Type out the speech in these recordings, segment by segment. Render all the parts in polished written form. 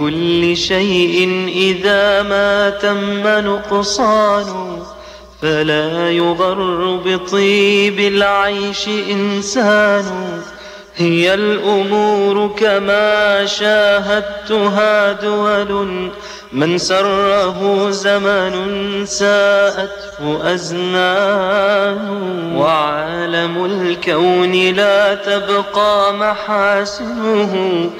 كل شيء إذا ما تم نقصان، فلا يغر بطيب العيش إنسان. هي الأمور كما شاهدتها دول، من سره زمن ساءته أزمان. وعالم الكون لا تبقى محاسنه.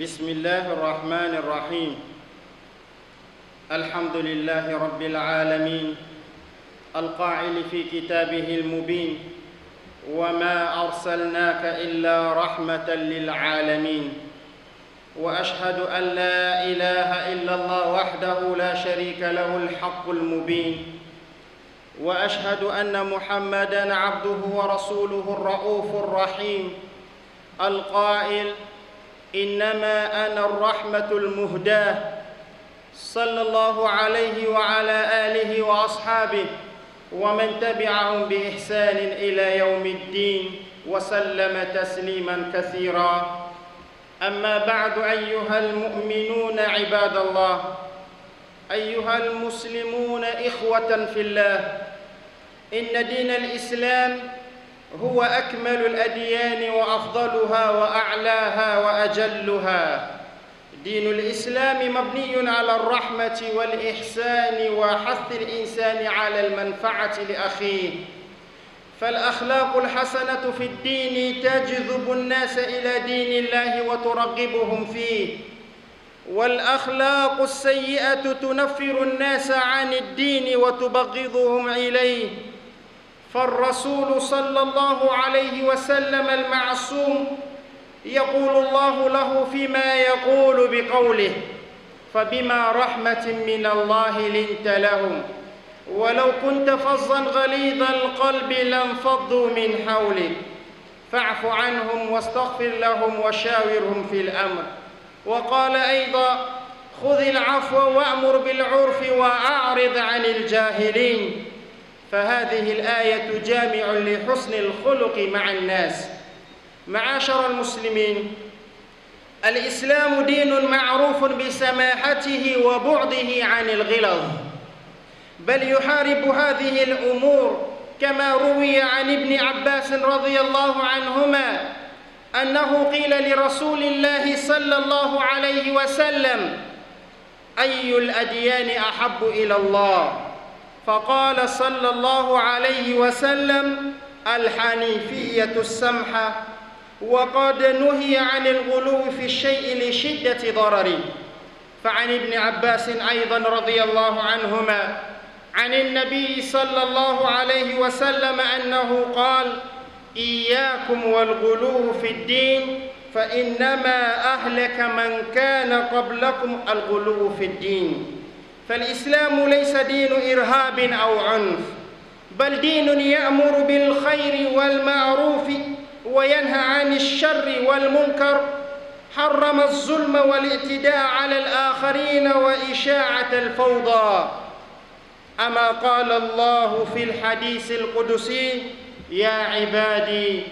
بسم الله الرحمن الرحيم. الحمد لله رب العالمين القائل في كتابه المبين: وما أرسلناك إلا رحمة للعالمين. وأشهد أن لا إله إلا الله وحده لا شريك له الحق المبين. وأشهد أن محمدًا عبده ورسوله الرؤوف الرحيم القائل: إنما أنا الرحمة المهداة. صلى الله عليه وعلى آله وأصحابه ومن تبعهم بإحسان إلى يوم الدين وسلم تسليماً كثيراً. أما بعد، أيها المؤمنون عباد الله، أيها المسلمون إخوة في الله، إن دين الإسلام هو أكمل الأديان وأفضلها وأعلاها وأجلها. دين الإسلام مبني على الرحمة والإحسان وحث الإنسان على المنفعة لأخيه. فالأخلاق الحسنة في الدين تجذب الناس إلى دين الله وترغبهم فيه، والأخلاق السيئة تنفر الناس عن الدين وتبغضهم إليه. فالرسول صلى الله عليه وسلم المعصوم يقول الله له فيما يقول بقوله: فبما رحمة من الله لنت لهم ولو كنت فظا غليظ القلب لانفضوا من حولك فاعف عنهم واستغفر لهم وشاورهم في الأمر. وقال أيضا: خذ العفو وأمر بالعرف وأعرض عن الجاهلين. فهذه الآية جامع لحسن الخلق مع الناس. معاشر المسلمين، الإسلام دين معروف بسماحته وبعده عن الغلظ، بل يحارب هذه الأمور، كما روي عن ابن عباس رضي الله عنهما أنه قيل لرسول الله صلى الله عليه وسلم: أي الأديان أحب إلى الله؟ فقال صلى الله عليه وسلم: الحنيفية السمحة. وقد نهي عن الغلو في الشيء لشدة ضرره. فعن ابن عباس أيضا رضي الله عنهما عن النبي صلى الله عليه وسلم أنه قال: إياكم والغلو في الدين فإنما أهلك من كان قبلكم الغلو في الدين. فالإسلام ليس دين إرهاب أو عنف، بل دين يأمر بالخير والمعروف وينهى عن الشر والمنكر، حرم الظلم والاعتداء على الآخرين وإشاعة الفوضى. أما قال الله في الحديث القدسي: يا عبادي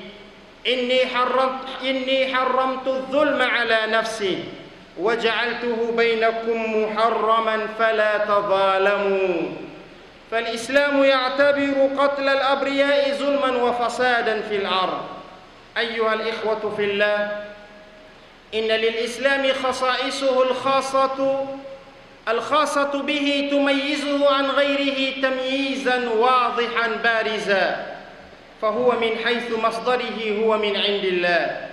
إني حرمت الظلم على نفسي وجعلته بينكم محرما فلا تظالموا. فالإسلام يعتبر قتل الأبرياء ظلما وفسادا في الأرض. أيها الإخوة في الله، إن للإسلام خصائصه الخاصة به تميزه عن غيره تمييزا واضحا بارزا، فهو من حيث مصدره هو من عند الله،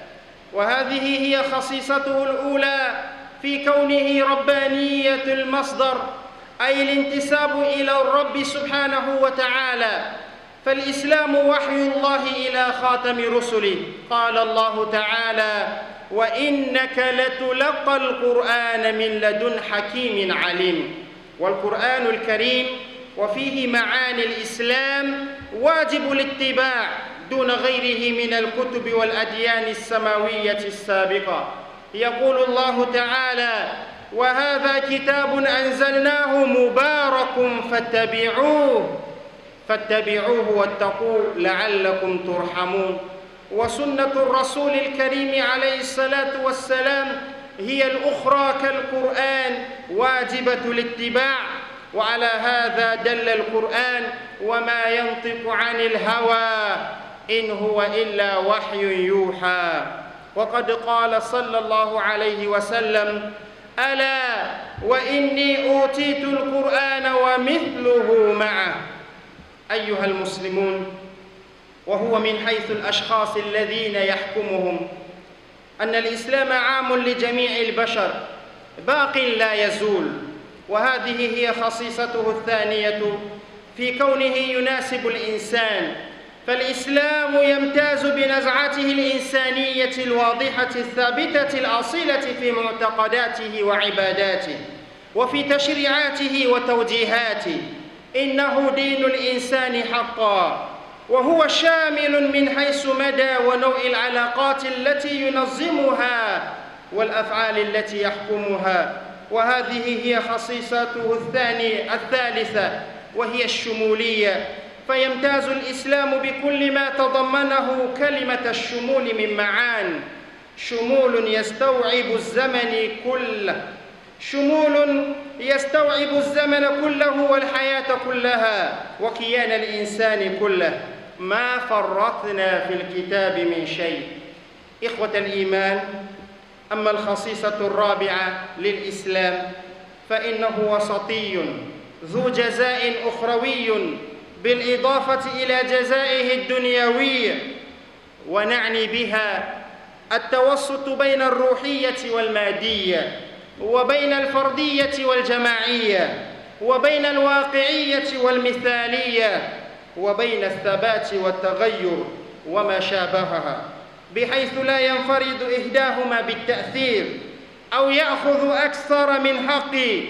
وهذه هي خصيصته الأولى في كونه ربانية المصدر، أي الانتساب إلى الرب سبحانه وتعالى. فالإسلام وحي الله إلى خاتم رسله. قال الله تعالى: وإنك لتلقى القرآن من لدن حكيم عليم. والقرآن الكريم وفيه معاني الإسلام واجب الاتباع دون غيره من الكتب والأديان السماوية السابقة. يقول الله تعالى: وهذا كتاب أنزلناه مبارك فاتبعوه واتقوا لعلكم ترحمون. وسنة الرسول الكريم عليه الصلاة والسلام هي الأخرى كالقرآن واجبة الاتباع، وعلى هذا دل القرآن: وما ينطق عن الهوى إن هو إلا وحي يوحى. وقد قال صلى الله عليه وسلم: ألا وإني أوتيت القرآن ومثله معه. أيها المسلمون، وهو من حيث الأشخاص الذين يحكمهم أن الإسلام عام لجميع البشر باق لا يزول، وهذه هي خصيصته الثانية في كونه يناسب الإنسان. فالإسلام يمتاز بنزعته الإنسانية الواضحة الثابتة الأصيلة في معتقداته وعباداته وفي تشريعاته وتوجيهاته. إنه دين الإنسان حقا، وهو شامل من حيث مدى ونوع العلاقات التي ينظمها والأفعال التي يحكمها. وهذه هي خصيصته الثالثة، وهي الشمولية. فيمتاز الإسلام بكل ما تضمنه كلمة الشمول من معان: شمول يستوعب الزمن كله والحياة كلها وكيان الإنسان كله، ما فرطنا في الكتاب من شيء. إخوة الإيمان، أما الخصيصة الرابعة للإسلام فإنه وسطي ذو جزاء أخروي بالإضافة إلى جزائه الدنيوي، ونعني بها التوسط بين الروحية والمادية، وبين الفردية والجماعية، وبين الواقعية والمثالية، وبين الثبات والتغير وما شابهها، بحيث لا ينفرد إحداهما بالتأثير أو يأخذ أكثر من حقه.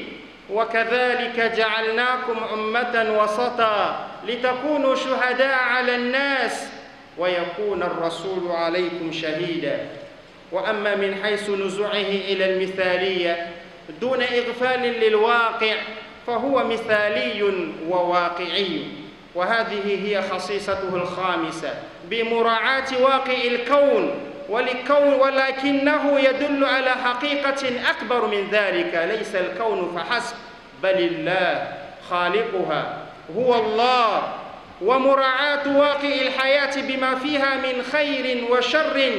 وكذلك جعلناكم أمة وسطا لتكونوا شهداء على الناس ويكون الرسول عليكم شهيدا. وأما من حيث نزوعه إلى المثالية دون إغفال للواقع فهو مثالي وواقعي، وهذه هي خصيصته الخامسة بمراعاة واقع الكون ولكنه يدل على حقيقة أكبر من ذلك. ليس الكون فحسب، بل الله خالقها هو الله، ومراعاة واقع الحياة بما فيها من خير وشر،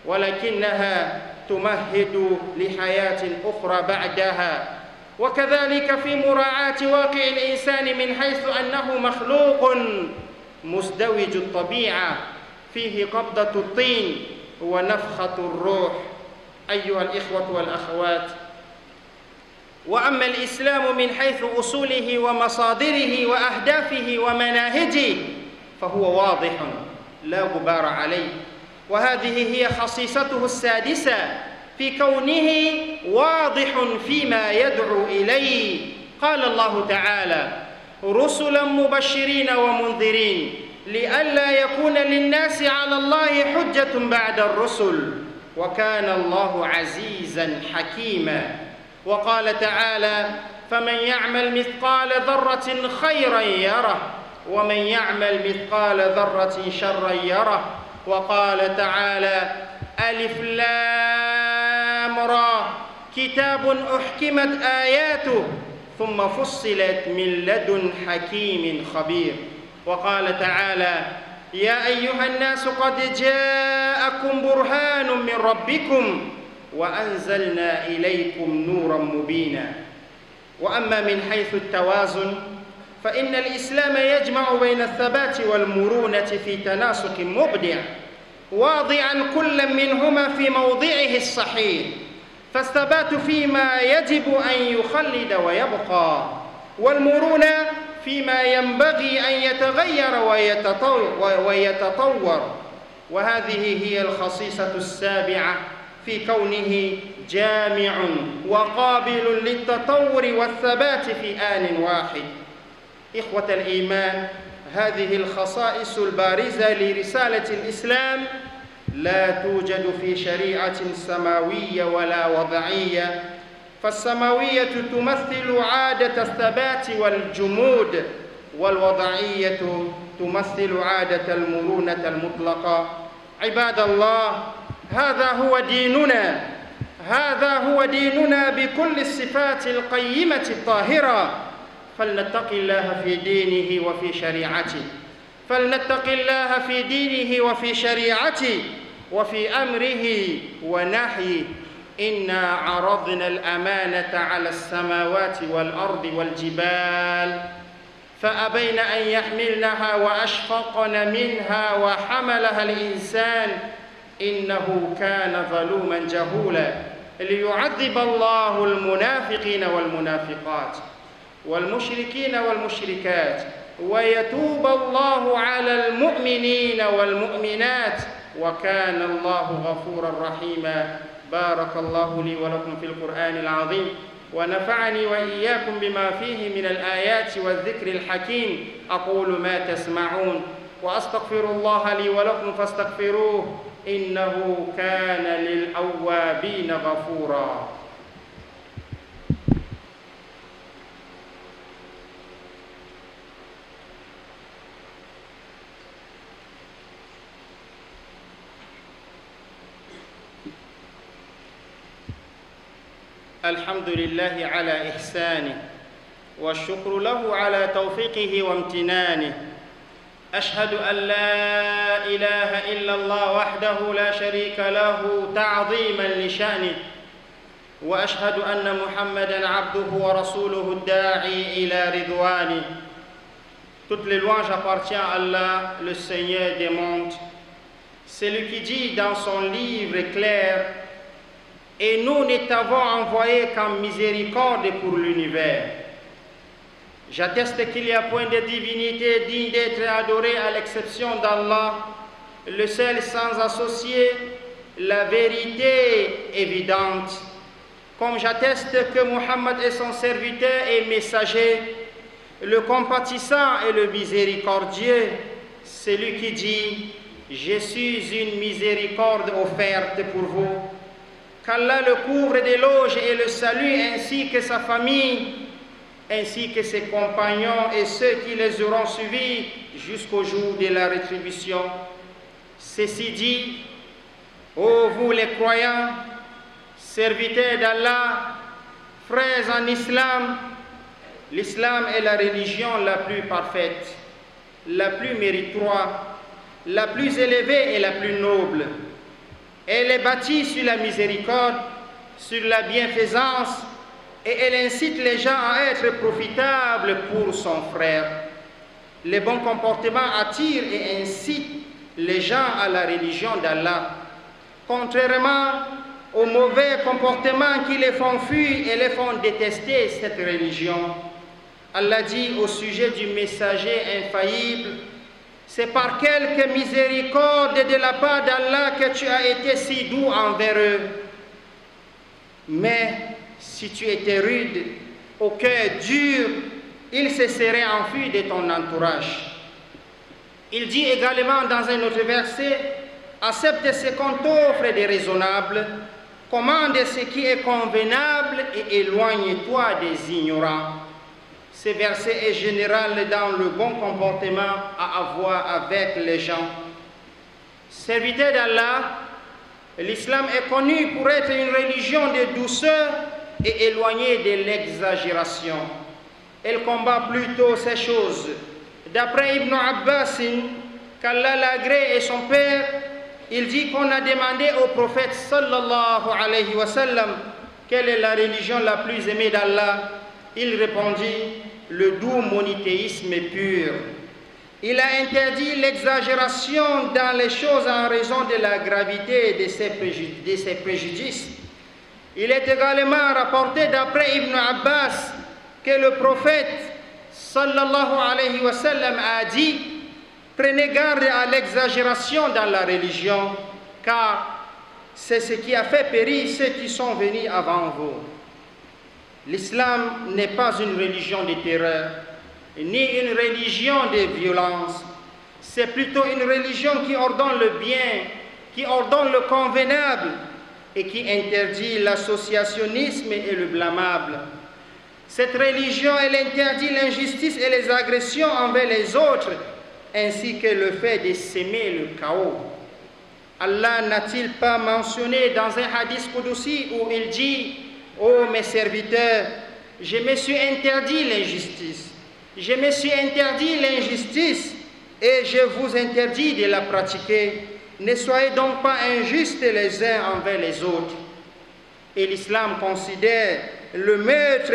ولكنها تمهد لحياة أخرى بعدها. وكذلك في مراعاة واقع الإنسان من حيث أنه مخلوق مزدوج الطبيعة، فيه قبضة الطين ونفخة الروح. أيها الإخوة والأخوات، وأما الإسلام من حيث أصوله ومصادره وأهدافه ومناهجه فهو واضح لا غبار عليه، وهذه هي خصيصته السادسة في كونه واضح فيما يدعو إليه. قال الله تعالى: رسلا مبشرين ومنذرين لئلا يكون للناس على الله حجة بعد الرسل وكان الله عزيزا حكيما. وقال تعالى: فمن يعمل مثقال ذرة خيرا يره ومن يعمل مثقال ذرة شرا يره. وقال تعالى: ألف لام را كتاب أحكمت آياته ثم فصلت من لدن حكيم خبير. وقال تعالى: يا أيها الناس قد جاءكم برهان من ربكم وأنزلنا إليكم نورا مبينا. وأما من حيث التوازن فإن الإسلام يجمع بين الثبات والمرونة في تناسق مبدع، واضعا كل منهما في موضعه الصحيح، فالثبات فيما يجب أن يخلد ويبقى، والمرونة فيما ينبغي أن يتغير ويتطور. وهذه هي الخصيصة السابعة في كونه جامع وقابل للتطور والثبات في آن واحد. إخوة الإيمان، هذه الخصائص البارزة لرسالة الإسلام لا توجد في شريعة سماوية ولا وضعية، فالسماوية تمثل عادة الثبات والجمود، والوضعية تمثل عادة المرونة المطلقة. عباد الله، هذا هو ديننا بكل الصفات القيمة الطاهرة، فلنتق الله في دينه وفي شريعته، فلنتق الله في دينه وفي شريعته وفي أمره ونهيه. إنا عرضنا الأمانة على السماوات والأرض والجبال فأبين أن يحملنها وأشفقن منها وحملها الإنسان إنه كان ظلوما جهولا، ليعذب الله المنافقين والمنافقات والمشركين والمشركات ويتوب الله على المؤمنين والمؤمنات وكان الله غفورا رحيما. بارك الله لي ولكم في القرآن العظيم، ونفعني وإياكم بما فيه من الآيات والذكر الحكيم. أقول ما تسمعون وأستغفر الله لي ولكم فاستغفروه إنه كان للأوابين غفورا. الحمد لله على إحسانه والشكر له على توفيقه وامتنانه. أشهد أن لا إله إلا الله وحده لا شريك له تعظيما لشأنه، وأشهد أن محمدًا عبده ورسوله الداعي إلى رضوانه. Toutes les louanges appartiennent à Allah, le Seigneur des mondes. C'est lui qui dit dans son livre clair: et nous ne t'avons envoyé qu'en miséricorde pour l'univers. J'atteste qu'il n'y a point de divinité digne d'être adorée à l'exception d'Allah, le seul sans associé, la vérité évidente. Comme j'atteste que Muhammad est son serviteur et messager, le compatissant et le miséricordieux, celui qui dit: je suis une miséricorde offerte pour vous. Qu'Allah le couvre d'éloges et le salue, ainsi que sa famille, ainsi que ses compagnons et ceux qui les auront suivis jusqu'au jour de la rétribution. Ceci dit, Ô vous les croyants, serviteurs d'Allah, frères en islam, l'islam est la religion la plus parfaite, la plus méritoire, la plus élevée et la plus noble. Elle est bâtie sur la miséricorde, sur la bienfaisance, et elle incite les gens à être profitables pour son frère. Les bons comportements attirent et incitent les gens à la religion d'Allah, contrairement aux mauvais comportements qui les font fuir et les font détester cette religion. Allah dit au sujet du messager infaillible: c'est par quelque miséricorde de la part d'Allah que tu as été si doux envers eux. Mais si tu étais rude, au cœur dur, ils se seraient enfuis de ton entourage. Il dit également dans un autre verset: accepte ce qu'on t'offre de raisonnable, commande ce qui est convenable et éloigne-toi des ignorants. Ce verset est général dans le bon comportement à avoir avec les gens. Serviteurs d'Allah, l'islam est connu pour être une religion de douceur et éloignée de l'exagération. Elle combat plutôt ces choses. D'après Ibn Abbas, qu'Allah l'agrée et son père, il dit qu'on a demandé au prophète sallallahu alayhi wa sallam quelle est la religion la plus aimée d'Allah. Il répondit: le doux monothéisme pur. Il a interdit l'exagération dans les choses en raison de la gravité de ses préjudices. Il est également rapporté d'après Ibn Abbas que le prophète sallallahu alayhi wa sallam a dit: prenez garde à l'exagération dans la religion, car c'est ce qui a fait périr ceux qui sont venus avant vous. L'islam n'est pas une religion de terreur, ni une religion de violence. C'est plutôt une religion qui ordonne le bien, qui ordonne le convenable et qui interdit l'associationnisme et le blâmable. Cette religion, elle interdit l'injustice et les agressions envers les autres, ainsi que le fait de s'aimer le chaos. Allah n'a-t-il pas mentionné dans un hadith qudsi où il dit: ô mes serviteurs, je me suis interdit l'injustice. Je me suis interdit l'injustice et je vous interdis de la pratiquer. Ne soyez donc pas injustes les uns envers les autres. Et l'islam considère le meurtre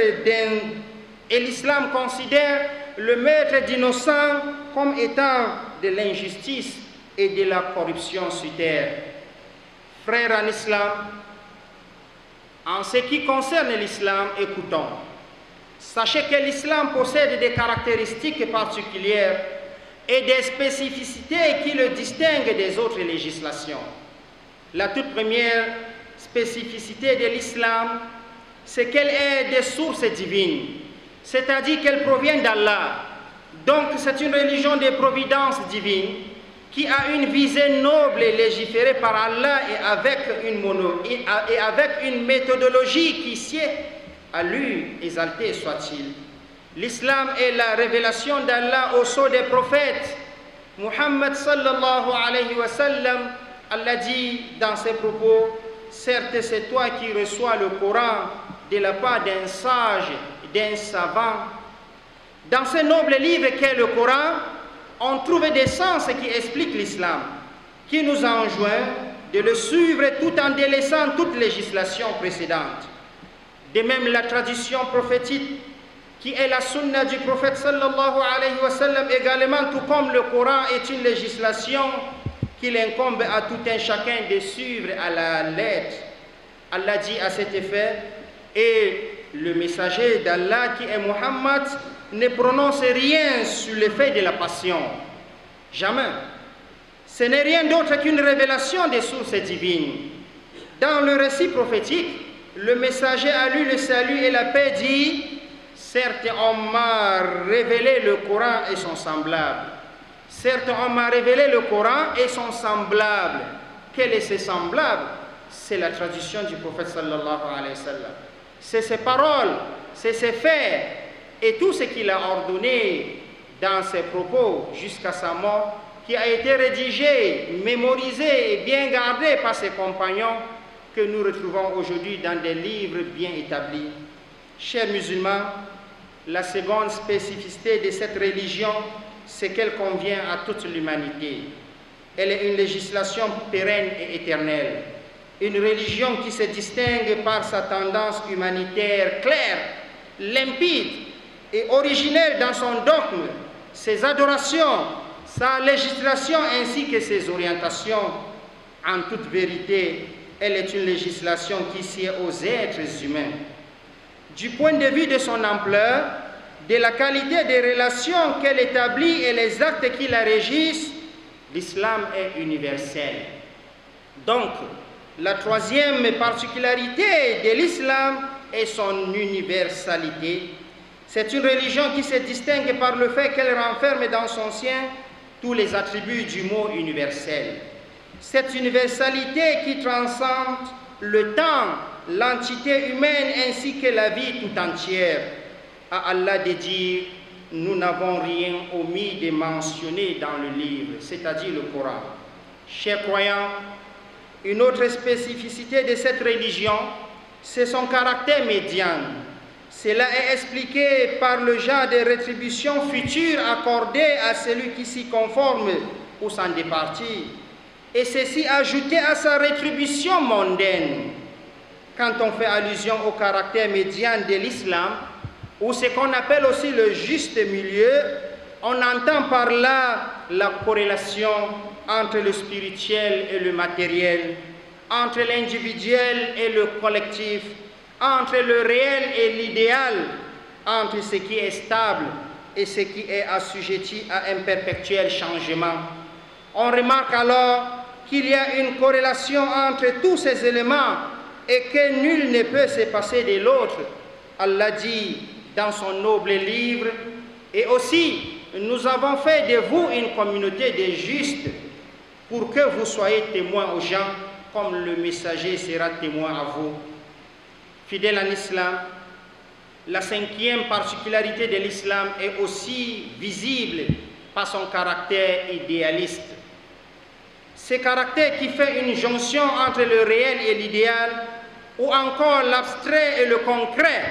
d'innocents comme étant de l'injustice et de la corruption sur terre. Frères en islam, en ce qui concerne l'islam, écoutons. Sachez que l'islam possède des caractéristiques particulières et des spécificités qui le distinguent des autres législations. La toute première spécificité de l'islam, c'est qu'elle est des sources divines, c'est-à-dire qu'elle provient d'Allah. Donc c'est une religion de providence divine qui a une visée noble et légiférée par Allah et avec une méthodologie qui sied à lui, exalté soit-il. L'islam est la révélation d'Allah au sceau des prophètes. Muhammad sallallahu alayhi wa sallam, Allah dit dans ses propos: certes c'est toi qui reçois le Coran de la part d'un sage, d'un savant. Dans ce noble livre qu'est le Coran, on trouve des sens qui expliquent l'islam, qui nous enjoint de le suivre tout en délaissant toute législation précédente. De même, la tradition prophétique, qui est la sunna du prophète sallallahu alayhi wa sallam également, tout comme le Coran est une législation qu'il incombe à tout un chacun de suivre à la lettre. Allah dit à cet effet: et le messager d'Allah qui est Muhammad ne prononce rien sur l'effet de la passion. Jamais. Ce n'est rien d'autre qu'une révélation des sources divines. Dans le récit prophétique, le messager a lu le salut et la paix dit: certes, on m'a révélé le Coran et son semblable. Certes, on m'a révélé le Coran et son semblable. Quel est ce semblable? C'est la tradition du prophète sallallahu alayhi wa sallam. C'est ses paroles, c'est ses faits et tout ce qu'il a ordonné dans ses propos jusqu'à sa mort qui a été rédigé, mémorisé et bien gardé par ses compagnons que nous retrouvons aujourd'hui dans des livres bien établis. Chers musulmans, la seconde spécificité de cette religion, c'est qu'elle convient à toute l'humanité. Elle est une législation pérenne et éternelle. Une religion qui se distingue par sa tendance humanitaire claire, limpide et originelle dans son dogme, ses adorations, sa législation ainsi que ses orientations. En toute vérité, elle est une législation qui sied aux êtres humains. Du point de vue de son ampleur, de la qualité des relations qu'elle établit et les actes qui la régissent, l'islam est universel. Donc, la troisième particularité de l'islam est son universalité. C'est une religion qui se distingue par le fait qu'elle renferme dans son sein tous les attributs du mot universel. Cette universalité qui transcende le temps, l'entité humaine ainsi que la vie tout entière. À Allah de dire, nous n'avons rien omis de mentionner dans le livre, c'est-à-dire le Coran. Chers croyants, une autre spécificité de cette religion, c'est son caractère médian. Cela est expliqué par le genre de rétribution future accordée à celui qui s'y conforme ou s'en départit, et ceci ajouté à sa rétribution mondaine. Quand on fait allusion au caractère médian de l'islam, ou ce qu'on appelle aussi le juste milieu, on entend par là la corrélation entre le spirituel et le matériel, entre l'individuel et le collectif, entre le réel et l'idéal, entre ce qui est stable et ce qui est assujetti à un perpétuel changement. On remarque alors qu'il y a une corrélation entre tous ces éléments et que nul ne peut se passer de l'autre. Allah dit dans son noble livre, et aussi nous avons fait de vous une communauté de justes pour que vous soyez témoins aux gens comme le messager sera témoin à vous. Fidèle en islam, la cinquième particularité de l'islam est aussi visible par son caractère idéaliste. Ce caractère qui fait une jonction entre le réel et l'idéal, ou encore l'abstrait et le concret.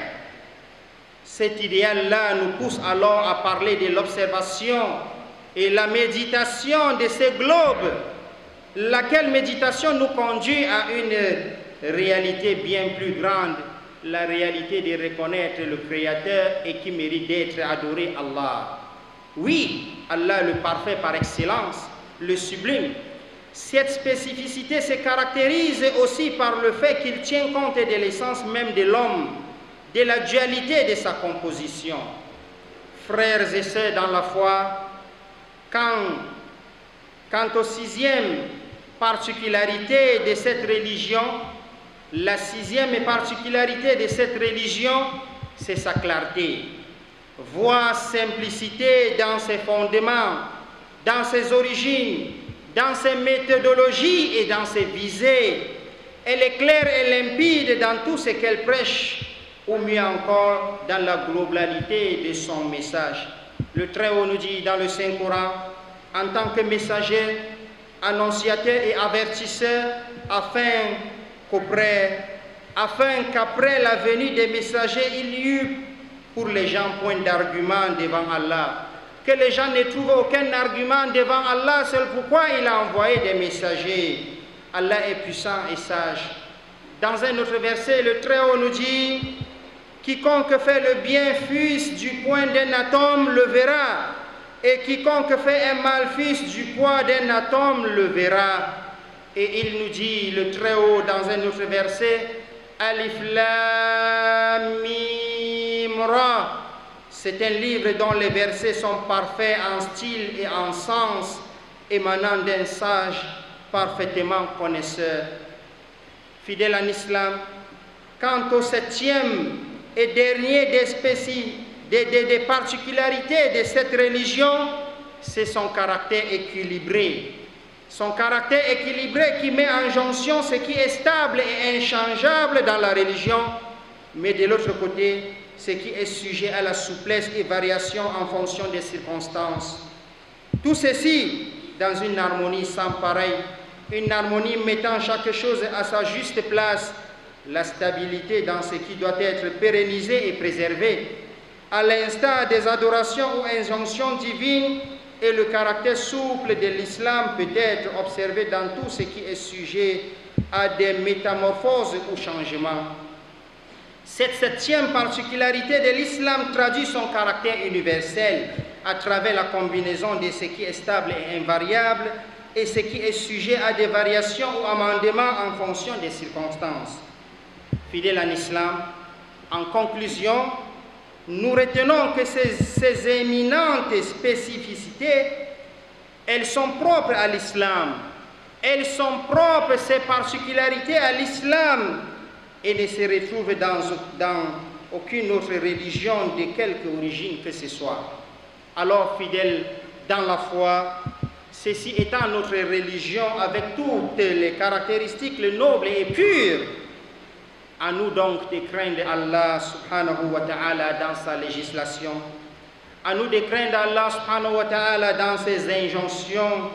Cet idéal-là nous pousse alors à parler de l'observation et la méditation de ce globe, laquelle méditation nous conduit à une réalité bien plus grande, la réalité de reconnaître le Créateur et qui mérite d'être adoré, Allah. Oui, Allah le parfait par excellence, le sublime. Cette spécificité se caractérise aussi par le fait qu'il tient compte de l'essence même de l'homme, de la dualité de sa composition. Frères et sœurs dans la foi, quant aux sixième particularité de cette religion, la sixième particularité de cette religion, c'est sa clarté. Voie simplicité dans ses fondements, dans ses origines, dans ses méthodologies et dans ses visées. Elle est claire et limpide dans tout ce qu'elle prêche, ou mieux encore dans la globalité de son message. Le Très-Haut nous dit dans le Saint-Coran, en tant que messager, annonciateur et avertisseur, afin qu'après la venue des messagers, il y eut pour les gens point d'argument devant Allah. Que les gens ne trouvent aucun argument devant Allah, c'est pourquoi il a envoyé des messagers. Allah est puissant et sage. Dans un autre verset, le Très-Haut nous dit, quiconque fait le bien fût du point d'un atome le verra, et quiconque fait un mal fût du poids d'un atome le verra. Et il nous dit, le Très-Haut, dans un autre verset, Alif Lam Mim Ra. C'est un livre dont les versets sont parfaits en style et en sens, émanant d'un sage parfaitement connaisseur. Fidèle en islam, quant au septième et dernier des particularités de cette religion, c'est son caractère équilibré. Son caractère équilibré qui met en jonction ce qui est stable et inchangeable dans la religion, mais de l'autre côté, ce qui est sujet à la souplesse et variation en fonction des circonstances. Tout ceci dans une harmonie sans pareil, une harmonie mettant chaque chose à sa juste place, la stabilité dans ce qui doit être pérennisé et préservé, à l'instar des adorations ou injonctions divines, et le caractère souple de l'islam peut être observé dans tout ce qui est sujet à des métamorphoses ou changements. Cette septième particularité de l'islam traduit son caractère universel à travers la combinaison de ce qui est stable et invariable et ce qui est sujet à des variations ou amendements en fonction des circonstances. Fidèles en islam, en conclusion, nous retenons que ces éminentes spécificités, elles sont propres à l'islam. Elles sont propres, ces particularités, à l'islam et ne se retrouvent dans aucune autre religion de quelque origine que ce soit. Alors, fidèles dans la foi, ceci étant notre religion avec toutes les caractéristiques nobles et pures, à nous donc de craindre Allah subhanahu wa ta'ala dans sa législation, à nous de craindre Allah subhanahu wa ta'ala dans ses injonctions,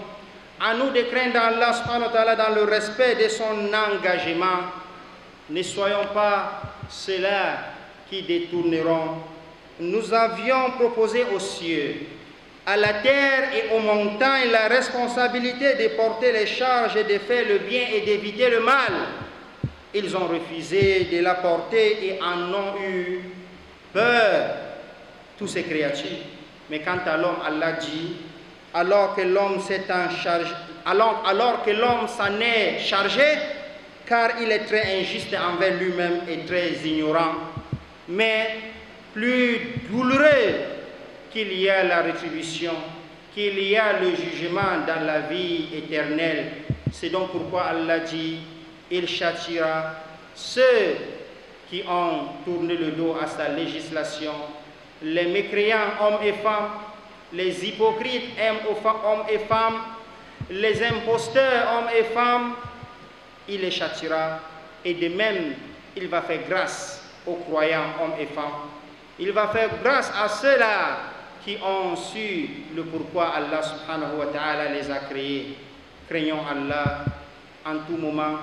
à nous de craindre Allah subhanahu wa ta'ala dans le respect de son engagement. Ne soyons pas ceux-là qui détourneront. Nous avions proposé aux cieux, à la terre et aux montagnes la responsabilité de porter les charges, de faire le bien et d'éviter le mal. Ils ont refusé de la porter et en ont eu peur, tous ces créatures. Mais quant à l'homme, Allah dit, alors que l'homme s'en est chargé, car il est très injuste envers lui-même et très ignorant. Mais plus douloureux qu'il y a la rétribution, qu'il y a le jugement dans la vie éternelle. C'est donc pourquoi Allah dit, il châtiera ceux qui ont tourné le dos à sa législation, les mécréants hommes et femmes, les hypocrites hommes et femmes, les imposteurs hommes et femmes, il les châtiera. Et de même, il va faire grâce aux croyants hommes et femmes. Il va faire grâce à ceux-là qui ont su le pourquoi Allah subhanahu wa ta'ala les a créés. Craignons Allah en tout moment,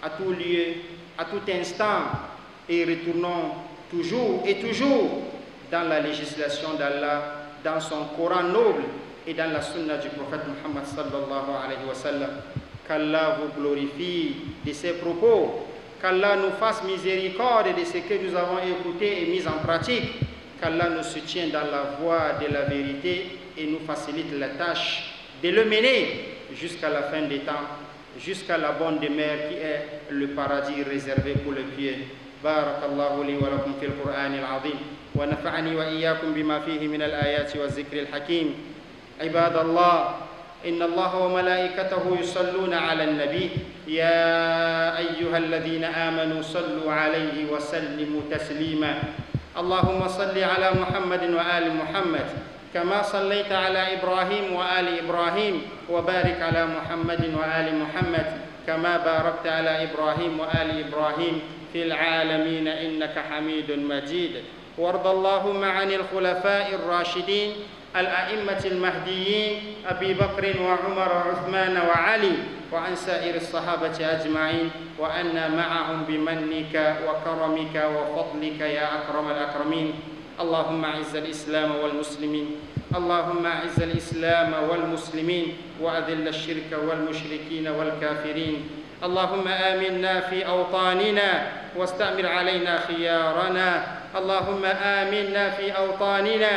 à tout lieu, à tout instant, et retournons toujours et toujours dans la législation d'Allah, dans son Coran noble et dans la sunna du prophète Muhammad sallallahu alayhi wa sallam. Qu'Allah vous glorifie de ses propos, qu'Allah nous fasse miséricorde de ce que nous avons écouté et mis en pratique, qu'Allah nous soutienne dans la voie de la vérité et nous facilite la tâche de le mener jusqu'à la fin des temps, jusqu'à la bonne demeure qui est le paradis réservé pour les pieux. Barakallahu li wa lakum fil Qur'an al-azim wa nafa'ani wa iyyakum bima fihi min al-ayati wa zikri al-hakim. Ibadallah, inna Allah wa malaikatahu yusalluna ala an-nabi ya ayyuhalladhina amanu sallu alayhi wa sallimu taslima. Allahumma salli ala Muhammadin wa ali Muhammad كما صليت على إبراهيم وآل إبراهيم وبارك على محمد وآل محمد كما باركت على إبراهيم وآل إبراهيم في العالمين إنك حميد مجيد. وارض اللهم عن الخلفاء الراشدين الأئمة المهديين أبي بكر وعمر وعثمان وعلي وعن سائر الصحابة أجمعين وأنا معهم بمنك وكرمك وفضلك يا أكرم الأكرمين. اللهم أعز الإسلام والمسلمين، اللهم أعز الإسلام والمسلمين وأذل الشرك والمشركين والكافرين. اللهم آمنا في أوطاننا واستعمر علينا خيارنا. اللهم آمنا في أوطاننا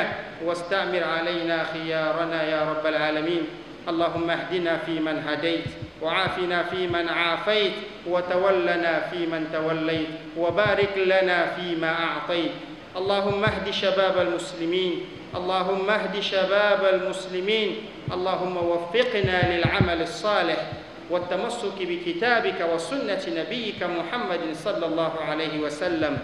واستعمر علينا خيارنا يا رب العالمين. اللهم اهدنا فيمن هديت وعافنا فيمن عافيت وتولنا فيمن توليت وبارك لنا فيما أعطيت. اللهم اهد شباب المسلمين، اللهم اهد شباب المسلمين، اللهم وفقنا للعمل الصالح والتمسك بكتابك وسنة نبيك محمد صلى الله عليه وسلم.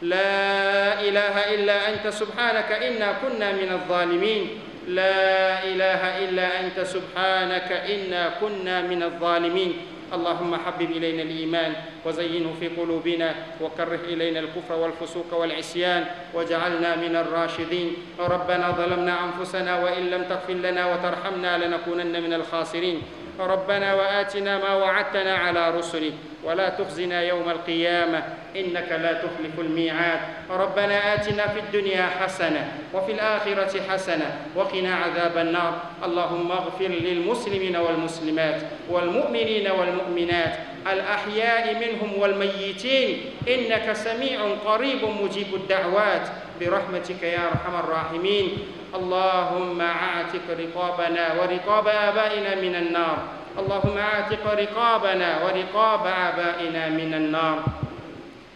لا إله إلا أنت سبحانك إنا كنا من الظالمين. لا إله إلا أنت سبحانك إنا كنا من الظالمين. اللهم حبب إلينا الإيمان وزينه في قلوبنا وكره إلينا الكفر والفسوق والعصيان واجعلنا من الراشدين. ربنا ظلمنا أنفسنا وإن لم تغفر لنا وترحمنا لنكونن من الخاسرين. ربنا وآتنا ما وعدتنا على رسلك ولا تخزنا يوم القيامة إنك لا تخلف الميعاد. ربنا آتنا في الدنيا حسنة وفي الآخرة حسنة وقنا عذاب النار. اللهم اغفر للمسلمين والمسلمات والمؤمنين والمؤمنات الأحياء منهم والميتين إنك سميع قريب مجيب الدعوات برحمتك يا أرحم الراحمين. اللهم اعتق رقابنا ورقاب آبائنا من النار. اللهم اعتق رقابنا ورقاب آبائنا من النار.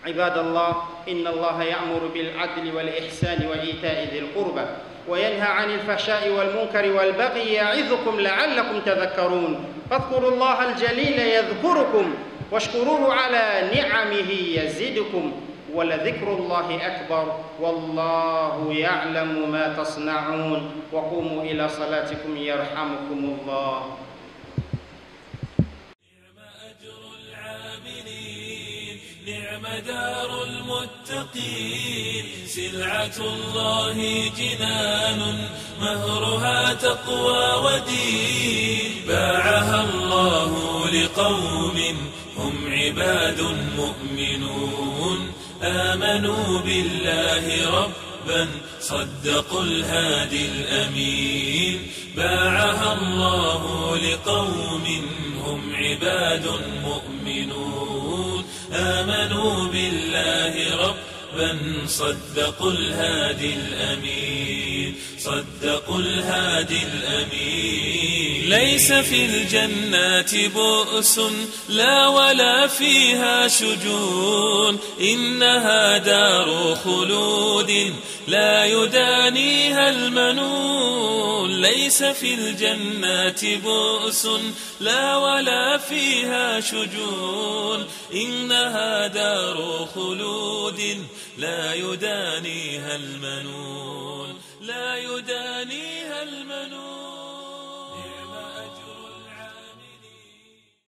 عباد الله، إن الله يأمر بالعدل والإحسان وإيتاء ذي القربى وينهى عن الفحشاء والمنكر والبغي يعظكم لعلكم تذكرون. فاذكروا الله الجليل يذكركم واشكروه على نعمه يزدكم ولذكر الله أكبر والله يعلم ما تصنعون. وقوموا إلى صلاتكم يرحمكم الله. نعم دار المتقين، سلعة الله جنان مهرها تقوى ودين، باعها الله لقوم هم عباد مؤمنون، آمنوا بالله ربا صدقوا الهادي الأمين، باعها الله لقوم هم عباد مؤمنون، آمنوا بالله ربا صدقوا الهادي الأمين، صدقوا الهادي الأمين. ليس في الجنات بؤس لا ولا فيها شجون، إنها دار خلود لا يدانيها المنون. ليس في الجنات بؤس لا ولا فيها شجون، إنها دار خلود لا يدانيها المنون، لا يدانيها